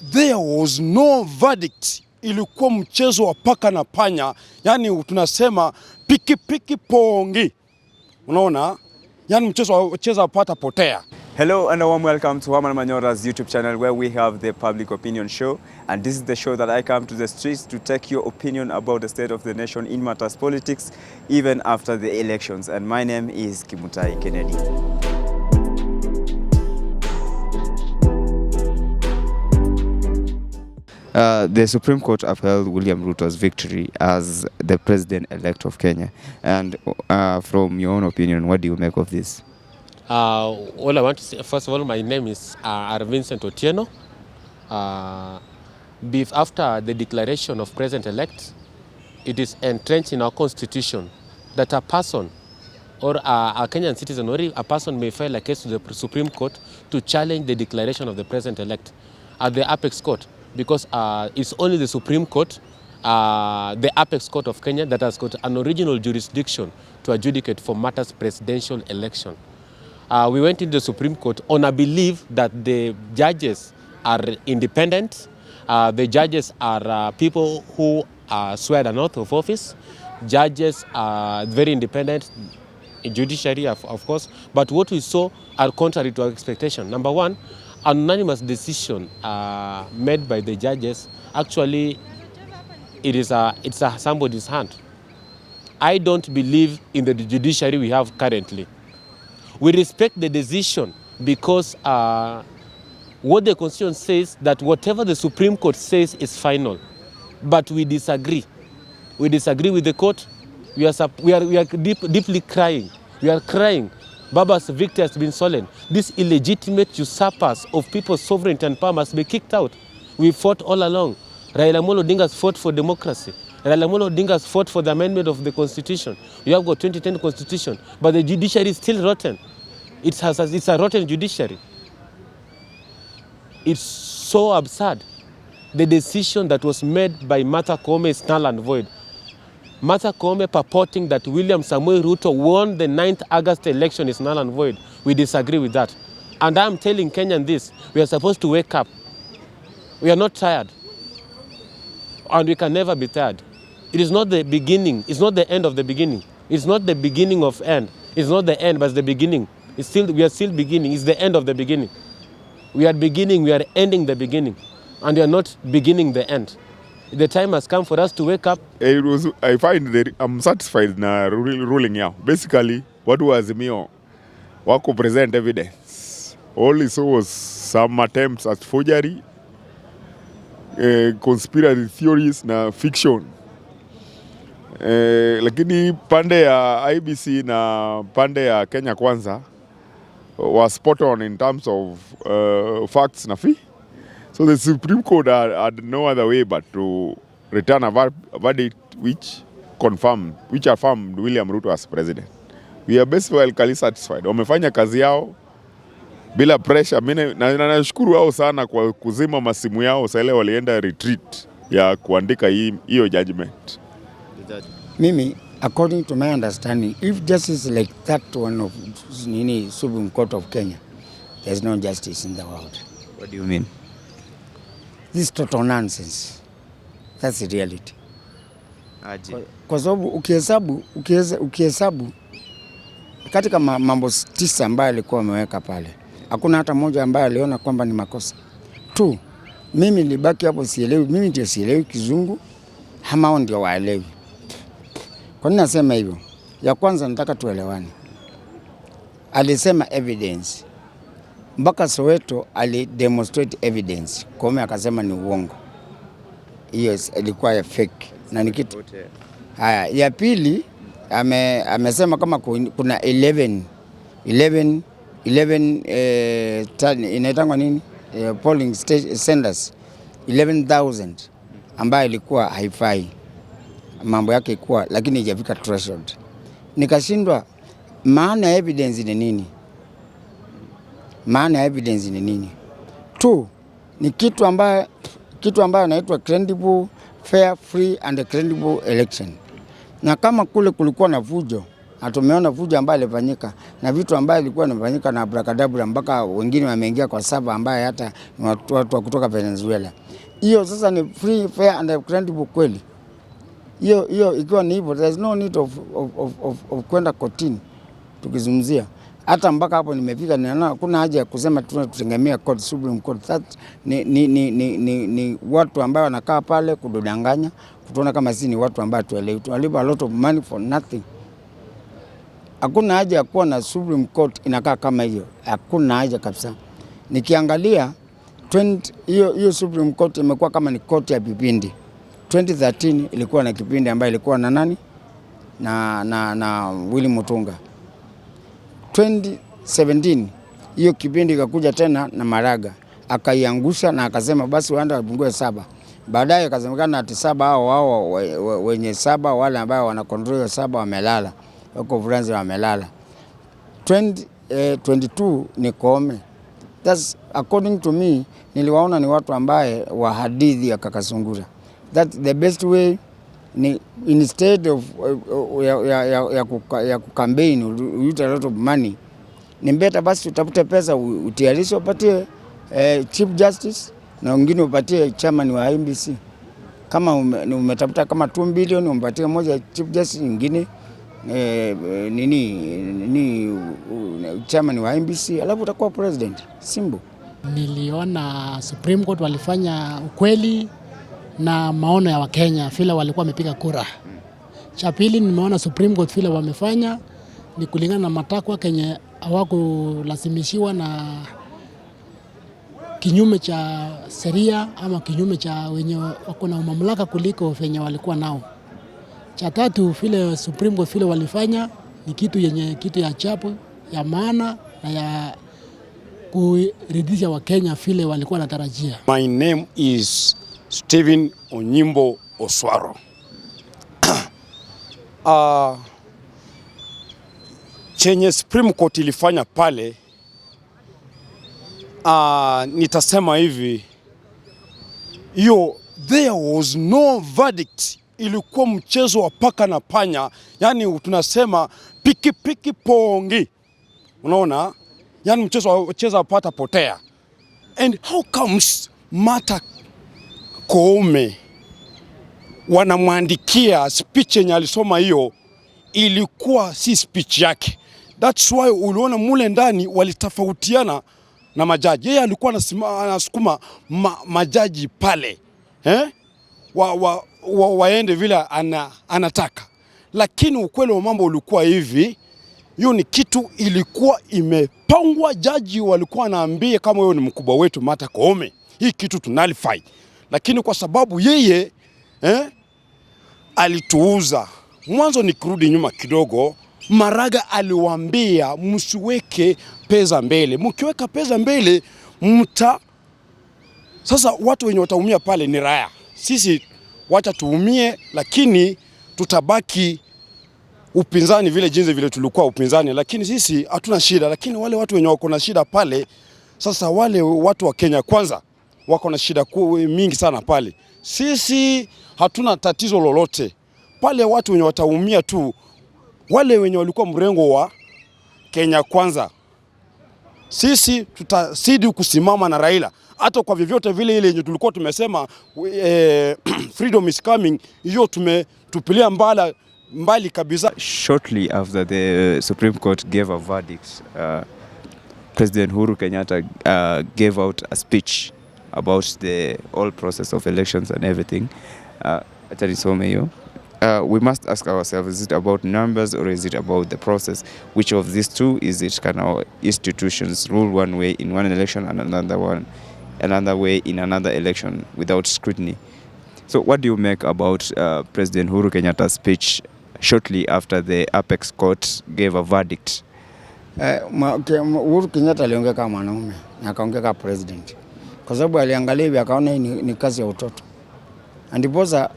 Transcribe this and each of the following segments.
there was no verdict. Ilikuwa mchezo wa paka na panya, yani tunasema piki piki pongi. Unaona? Yani mchezo wa cheza pata potea. Hello and a warm welcome to Herman Manyora's YouTube channel, where we have the public opinion show, and this is the show that I come to the streets to take your opinion about the state of the nation in matters politics, even after the elections. And my name is Kimutai Kennedy. The Supreme Court upheld William Ruto's victory as the president-elect of Kenya. And from your own opinion, what do you make of this? All I want to say, first of all, my name is Vincent Otieno. After the declaration of president-elect, it is entrenched in our constitution that a person or a Kenyan citizen or a person may file a case to the Supreme Court to challenge the declaration of the president-elect at the apex court, because it's only the Supreme Court, the apex court of Kenya, that has got an original jurisdiction to adjudicate for matters presidential election. We went into the Supreme Court on a belief that the judges are independent. The judges are people who swear an oath of office. Judges are very independent in judiciary, of course. But what we saw are contrary to our expectation. Number one, an unanimous decision made by the judges, actually it's somebody's hand. I don't believe in the judiciary we have currently. We respect the decision because what the Constitution says, that whatever the Supreme Court says is final. But we disagree. We disagree with the court. We are deeply crying. We are crying. Baba's victory has been stolen. These illegitimate usurpers of people's sovereignty and power must be kicked out. We fought all along. Raila Amolo Odinga has fought for democracy. Raila Amolo Odinga has fought for the amendment of the Constitution. You have got 2010 Constitution, but the judiciary is still rotten. It's a rotten judiciary. It's so absurd. The decision that was made by Martha Koome is null and void. Martha Koome purporting that William Samoei Ruto won the 9th August election is null and void. We disagree with that. And I'm telling Kenyans this, we are supposed to wake up. We are not tired. And we can never be tired. It is not the beginning. It's not the end of the beginning. It's not the beginning of end. It's not the end, but it's the beginning. We are still beginning. It's the end of the beginning. We are beginning, we are ending the beginning. And we are not beginning the end. The time has come for us to wake up. I'm satisfied na ruling yao. Basically, what was Azimio wako present evidence. All it saw was some attempts at forgery, conspiracy theories na fiction. Lakini pande ya IBC na pande ya Kenya Kwanza was spot on in terms of facts na fee. So the Supreme Court had no other way but to return a verdict which affirmed William Ruto as president. We are basically satisfied. Wamefanya kazi yao bila pressure. Mimi nashukuru wao sana kwa kuzima masimu yao, sasa walienda retreat ya kuandika hiyo judgment. Mimi, according to my understanding, if justice like that one of Supreme Court of Kenya, there's no justice in the world. What do you mean? This is total nonsense. That's the reality. Kwa sababu ukihesabu katika mambo 9 ambayo alikuwa ameweka pale, hakuna hata moja ambaye aliona kwamba ni makosa. Tu, mimi nilibaki hapo sielewi, mimi ndio sielewi kizungu, hao ndio waelewi. Kwa nini nasema hivyo? Ya kwanza nataka tuelewane. Alisema evidence. Mpaka Soweto alidemonstrate evidence. Koome akasema ni uongo. Hiyo ilikuwa ya fake. Na ni kitu. Haya, ya pili amesema kama kuna 11 inaitangwa nini? Polling centers 11,000 ambayo ilikuwa haifai. Mambo yake ikuwa, lakini haijafika threshold. Nikashindwa, maana ya evidence ni nini? Maana ya evidence ni nini? Tu, ni kitu ambayo inaitwa credible, fair, free and credible election. Na kama kule kulikuwa na fujo, Na tumeona fujo ambayo ilifanyika na vitu ambayo ilikuwa inafanyika na abrakadabra mpaka wengine wameingia kwa saba ambaye hata watu wa kutoka Venezuela. Hiyo sasa ni free, fair and credible kweli. Hiyo ikiwa ni hivyo, there is no need of kwenda kotini tukizungumzia. Hata mpaka hapo nimefika, ninaona kuna haja ya kusema tutegemea court, Supreme Court. That ni watu ambao wanakaa pale kudanganya, kutuona kama sisi ni watu ambao tuelewi. Tunalipa a lot of money for nothing. Hakuna haja ya kuwa na Supreme Court inakaa kama hiyo. Hakuna haja kabisa. Nikiangalia hiyo Supreme Court imekuwa kama ni court ya vipindi. 2013 ilikuwa na kipindi ambayo ilikuwa na nani? Na Willy Mutunga. 2017 hiyo kipindi ikakuja tena na Maraga. Akaiangusha na akasema basi waende wapungue 7. Baadaye akasemekana ati 7 hao wenye 7 wale ambao wana control 7 wamelala. Wako Ufaransa wamelala. 2022 ni Koome. That's according to me, niliwaona ni watu ambaye wa hadithi ya Kakasungura. That's the best way, ni instead of ya kukampeni use a lot of money, ni better basi utafute pesa utiarisho upatie Chief Justice na wengine upatie chairman wa IBC. Kama umetafuta kama 2 billion umpatie moja Chief Justice, nyingine chairman wa IBC, alafu utakuwa president. Simple. Niliona Supreme Court walifanya ukweli na maono ya Wakenya vile walikuwa wamepiga kura. Cha pili, nimeona Supreme Court vile wamefanya ni kulingana na matakwa Kenya, hawakulazimishiwa na kinyume cha sheria ama kinyume cha wenye wako na mamlaka kuliko wenye walikuwa nao. Cha tatu, vile Supreme Court vile walifanya ni kitu ya chapo ya maana na ya kuridhisha Wakenya vile walikuwa natarajia. My name is Stephen Onyimbo Oswaro. Chenye Supreme Court ilifanya pale, nitasema hivi, there was no verdict. Ilikuwa mchezo wa paka na panya, yani tunasema piki piki pongi, unaona, yani mchezo wa cheza pata potea. And how comes Martha Koome wanamwandikia speech yenye alisoma, hiyo ilikuwa si speech yake. That's why uliona mule ndani walitofautiana na majaji. Yeye alikuwa anasukuma majaji pale, waende vile anataka. Lakini ukweli wa mambo ulikuwa hivi, hiyo ni kitu ilikuwa imepangwa. Jaji walikuwa wanaambia kama wewe ni mkubwa wetu Martha Koome, hii kitu tunalify. Lakini kwa sababu yeye alituuza. Mwanzo ni kurudi nyuma kidogo, Maraga aliwaambia msiweke pesa mbele. Mkiweka pesa mbele sasa watu wenye wataumia pale ni raia. Sisi wacha tuumie, lakini tutabaki upinzani vile jinsi vile tulikuwa upinzani, lakini sisi hatuna shida. Lakini wale watu wenye wako na shida pale, sasa wale watu wa Kenya kwanza wako na shida mingi sana pale. Sisi hatuna tatizo lolote pale. Watu wenye wataumia tu wale wenye walikuwa mrengo wa Kenya kwanza. Sisi tutasidi kusimama na Raila hata kwa vyovyote vile. Ile yenye tulikuwa tumesema freedom is coming, hiyo tumetupilia mbali kabisa. Shortly after the Supreme Court gave a verdict, President Uhuru Kenyatta gave out a speech about the whole process of elections and everything. We must ask ourselves, is it about numbers or is it about the process? Which of these two is it? Can our institutions rule one way in one election and another way in another election without scrutiny? So what do you make about President Uhuru Kenyatta's speech shortly after the Apex Court gave a verdict? Uhuru Kenyatta aliongea kama mwanaume na akaongea kama president, kwa sababu aliangalia hivi akaona ni kazi ya utoto. Ndiposa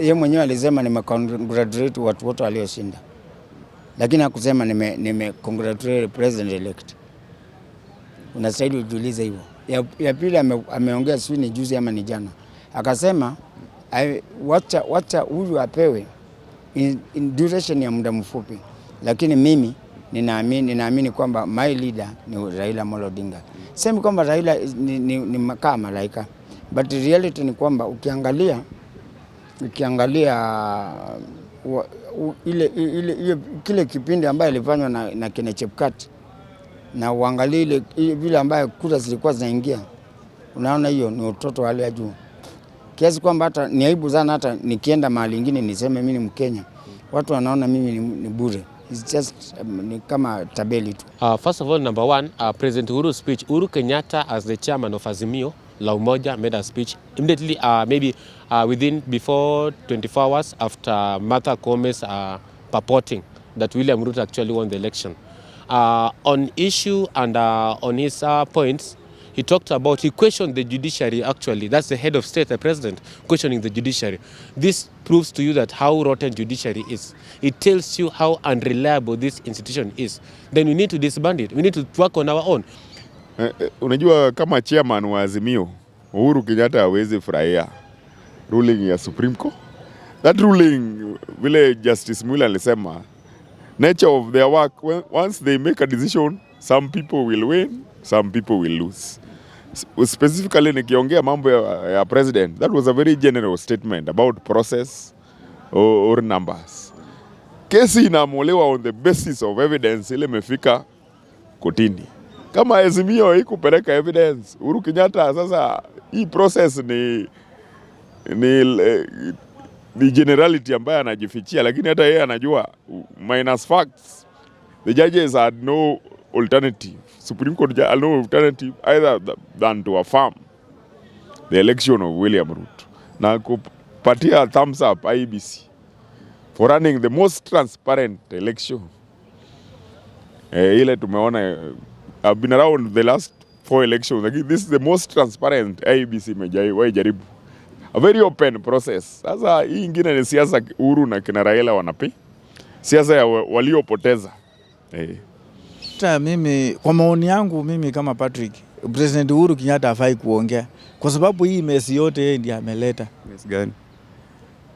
yeye mwenyewe alisema nimecongratulate watu wote walioshinda, lakini hakusema nimecongratulate president elect. Unastahili ujiulize hivyo. Ya pili ameongea sio ni juzi ama ni jana, akasema wacha huyu apewe in duration ya muda mfupi. lakini mimi ninaamini kwamba my leader ni Raila Amolo Odinga. Sema kwamba Raila ni kama malaika, but reality ni kwamba ukiangalia kile kipindi ambaye ilifanywa na Kenya Chepkati na uangalie ile vile ambaye kura zilikuwa zinaingia, unaona hiyo ni utoto wa hali ya juu, kiasi kwamba hata ni aibu sana hata nikienda mahali nyingine niseme mimi ni Mkenya, watu wanaona mimi ni bure. It's just ni kama tabeli tu. First of all, number one, President Uhuru's speech. Uhuru Kenyatta, as the chairman of Azimio la Umoja, made a speech immediately, maybe before 24 hours after Martha Kome's purporting that William Ruto actually won the election. On issue and on his points, he questioned the judiciary actually. That's the head of state, the president, questioning the judiciary. This proves to you that how rotten judiciary is. It tells you how unreliable this institution is. Then we need to disband it. We need to work on our own. Unajua kama chairman wa Azimio, Uhuru Kenyatta hawezi furahia ruling ya Supreme Court. That ruling, vile Justice Mwila alisema, nature of their work, once they make a decision, some people will win, some people will lose. Specifically nikiongea mambo ya president, that was a very general statement about process or numbers. Kesi inaamuliwa on the basis of evidence ile imefika kotini. Kama Azimio haikupeleka evidence, Uhuru Kenyatta sasa hii process ni generality ambayo anajifichia, lakini hata yeye anajua minus facts. The judges had no alternative. Supreme Court had no alternative either than to affirm the election of William Ruto na kupatia thumbs up IEBC for running the most transparent election. Ile tumeona, I've been around the last 4 elections. This is the most transparent IEBC imewahi jaribu. A very open process. Sasa hii ingine ni siasa Uhuru na kina Raila wanapi. Siasa ya waliopoteza. Mimi kwa maoni yangu mimi kama Patrick, President Uhuru Kenyatta hafai kuongea kwa sababu hii mesi yote yeye ndiye ameleta. Mesi gani?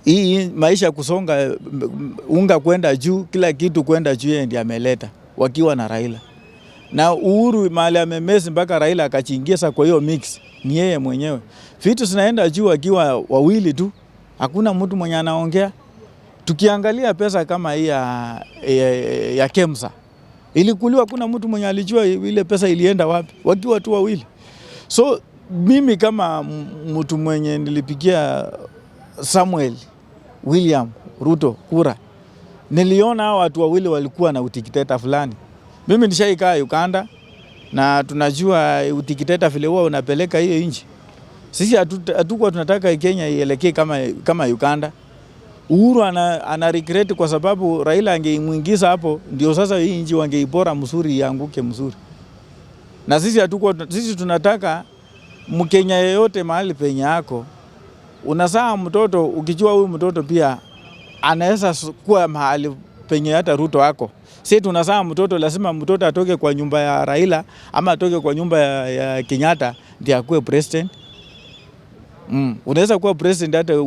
Hii maisha kusonga, unga kwenda juu, kila kitu kwenda juu, yeye ndiye ameleta wakiwa na Raila. Na Uhuru mahali amemesi mpaka Raila akachingia kwa hiyo mix ni yeye mwenyewe. Vitu zinaenda juu akiwa wawili tu, hakuna mtu mwenye anaongea. Tukiangalia pesa kama hii ya Kemsa, ilikuliwa, kuna mtu mwenye alijua ile pesa ilienda wapi, wakiwa tu wawili. So mimi kama mtu mwenye nilipigia Samuel William Ruto kura, niliona hao watu wawili walikuwa na utikiteta fulani. Mimi nishaikaa Uganda na tunajua utikiteta vile huwa unapeleka hiyo nchi. Sisi hatukuwa tunataka Kenya ielekee kama Uganda. Uhuru ana regret kwa sababu Raila angeimuingiza hapo, ndio sasa hii nchi wangeibora mzuri, ianguke mzuri. Na sisi tunataka Mkenya yeyote mahali penye yako unazaa mtoto, ukijua huyu mtoto pia anaweza kuwa mahali penye hata Ruto wako. Sisi tunazaa mtoto, lazima mtoto atoke kwa nyumba ya Raila ama atoke kwa nyumba ya Kenyatta ndiye akuwe president. Unaweza kuwa president hata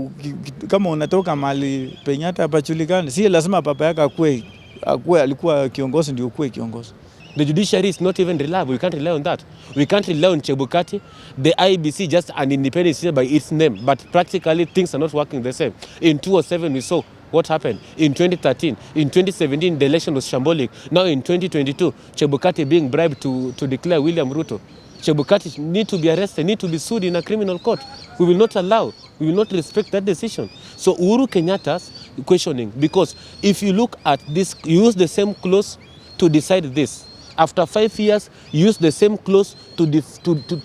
kama unatoka mahali penye hata hapajulikani. Si lazima papa yako akuwe alikuwa kiongozi ndio ukuwe kiongozi. The judiciary is not even reliable. We can't rely on that. We can't rely on Chebukati. The IEBC just an independent system by its name, but practically things are not working the same. In 2007 we saw what happened. In 2013, in 2017 the election was shambolic. Now in 2022, Chebukati being bribed to declare William Ruto. Chebukati need to be arrested, need to be sued in a criminal court. We will not allow, we will not respect that decision. So Uhuru Kenyatta's questioning, because if you look at this, you use the same clause to decide this. After 5 years, use the same clause to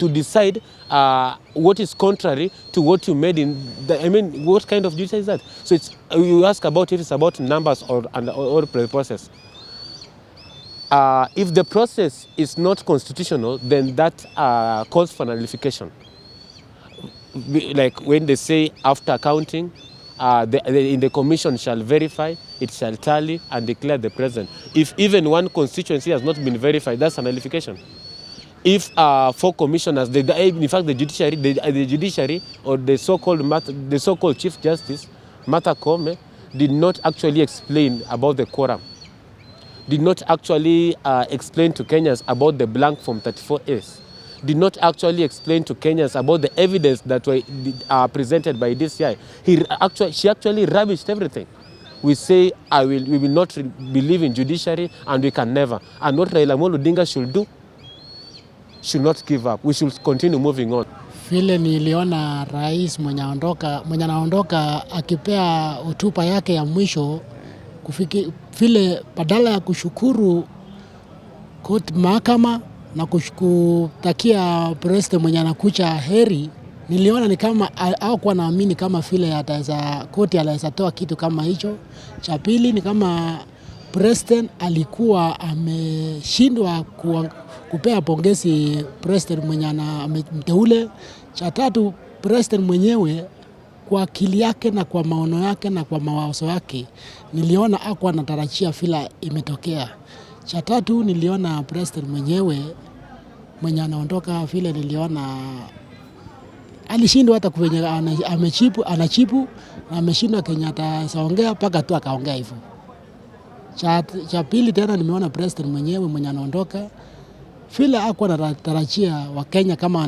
decide what is contrary to what you made in the, I mean, what kind of judiciary is that? So it's, you ask about if it's about numbers or the process. If the process is not constitutional, then that calls for nullification. Like when they say after counting, in the commission shall verify, it shall tally and declare the president. If even one constituency has not been verified, that's a nullification. If 4 commissioners, in fact the judiciary or the so-called Chief Justice, Martha Koome, did not actually explain about the quorum. did not actually explain to Kenyans about the blank Form 34As, did not actually explain to Kenyans about the evidence that were presented by DCI. She actually rubbished everything. We say, we will not believe in judiciary, and we can never. And what Raila Amolo Odinga should do, should not give up. We should continue moving on. Vile niliona rais mwenye anaondoka akipea hotuba yake ya mwisho vile badala ya kushukuru mahakama na kutakia president mwenye anakucha heri, niliona ni kama hakuwa naamini kama vile koti anaweza toa kitu kama hicho. Cha pili ni kama president alikuwa ameshindwa kupea pongezi president mwenye amemteule. Cha tatu, president mwenyewe kwa akili yake na kwa maono yake na kwa mawazo yake, niliona hakuwa anatarajia vile imetokea. Cha tatu, niliona president mwenyewe mwenye anaondoka vile niliona alishindwa hata kwenye anachipu na ameshindwa Kenyatta saongea mpaka tu akaongea hivyo. Cha pili tena nimeona president mwenyewe mwenye anaondoka vile hakuwa anatarajia Wakenya kama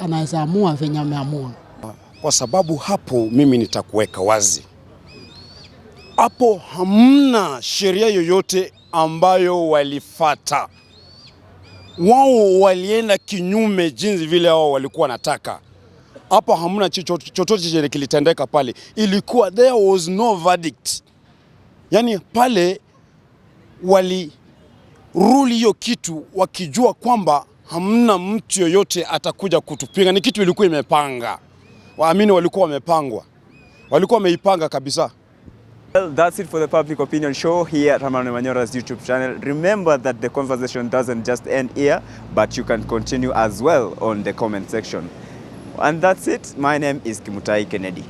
anaweza amua venye ameamua. Kwa sababu hapo mimi nitakuweka wazi. Hapo hamna sheria yoyote ambayo walifata. Wao walienda kinyume jinsi vile wao walikuwa wanataka. Hapo hamna chochote chenye kilitendeka pale. Ilikuwa there was no verdict. Yani pale ruli hiyo kitu wakijua kwamba hamna mtu yoyote atakuja kutupinga. Ni kitu ilikuwa imepanga. Waamini walikuwa wamepangwa. Walikuwa wameipanga kabisa. Well, that's it for the Public Opinion Show here at Herman Manyora's YouTube channel. Remember that the conversation doesn't just end here, but you can continue as well on the comment section. And that's it. My name is Kimutai Kennedy.